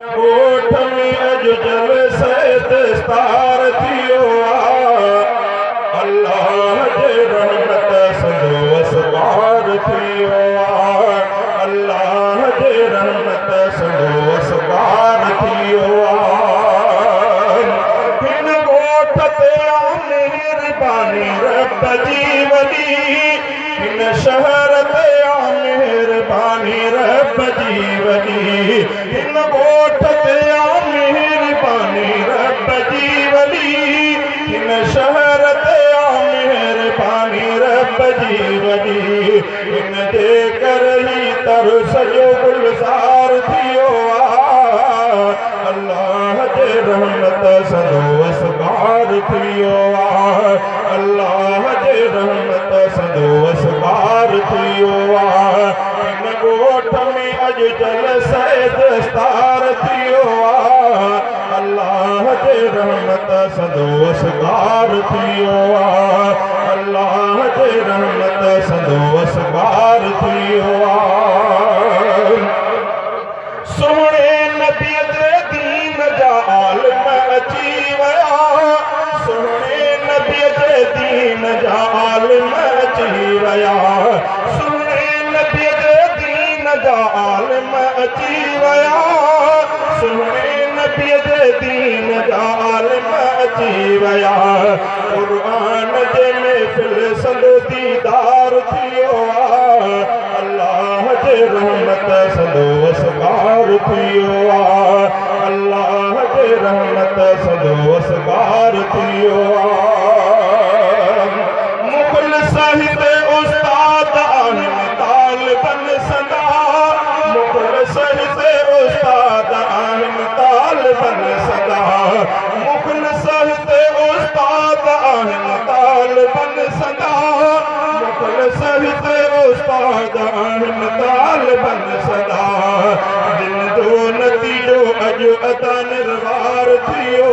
ॻोठ में अॼु जलसे दस्तार थियो अल्लाह जे रहमत सॼो असबार थियो अल्लाह जे रहमत सॼो असबार थियो हिन ॻोठ ते मेहरबानी रब जी वॾी हिन शहर ते मेहरबानी रब जी वॾी हिन ॻोठ ते मेहरबानी रब जी वॾी हिन शहर ते मेहरबानी रब जी वॾी हिन जे करे ई तर सॼो गुलज़ार थियो अल्लाह जे रहमत सॼो असबार थियो अल्लाह जे रहमत सॼो असबार थियो हिन ॻोठ में अॼु जलसे दस्तार थियो अल्लाह जे रहमत सॼो असबार थियो अल्लाह जे रहमत सॼो असबार थियो सोहणे नबीअ जे दीन जा आलिम अची विया सोहणे नबीअ जे दीन जा आलिम अची विया सोहणे नबीअ जे दीन जा आलिम अची विया सोहणे नबीअ जे दीन जा आलिम अची विया क़ुर्आन जे महफ़िल संदो दीदार थियो अल्लाह जे रहमत सॼो असबार थियो अल्लाह जे रहमत सॼो असबार थियो मुख़लिस हिते उस्ताद आहिनि तालिबन सदा मुख़लिस हिते उस्ताद आहिनि तालिबन सदा मुख़लिस हिते उस्ताद आहिनि तालिबन सदा मुख़लिस हिते उस्ताद आहिनि तालिबन सदा दिन जो नतीजो अॼु अदा निर्वार थियो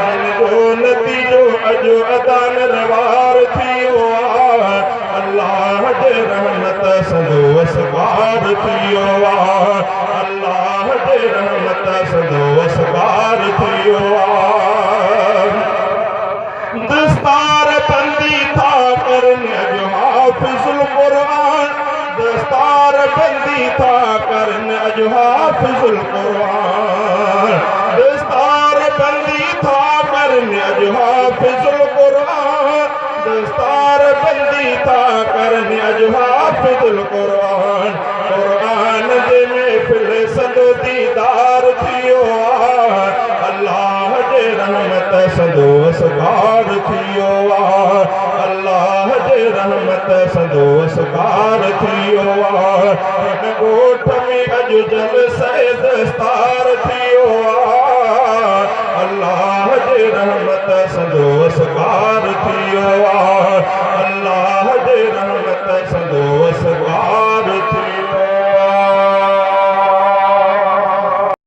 दिन जो नतीजो अॼु अदा निर्वार थियो अल्लाह जे रहमत सॼो असबार थियो अल्लाह जे रहमत सॼो असबार थियो दस्तार बंदी था करनि अॼु हाफ़िज़ुल क़ुरआन दस्तार बंदी था करनि अॼु हाफ़िज़ुल क़ुरआन दस्तार बंदी था करनि अॼु हाफ़िज़ुल क़ुरआन दस्तार बंदी था करनि अॼु हाफ़िज़ुल क़ुरआन क़ुरआन जे महफ़िल संदो दीदार थियो अल्लाह जे रहमत सॼो असबार थियो अल्लाह जे रहमत सॼो असबार थियो हिन ॻोठ में अॼु जलसे दस्तार थियो अल्लाह जे रहमत सॼो असबार थियो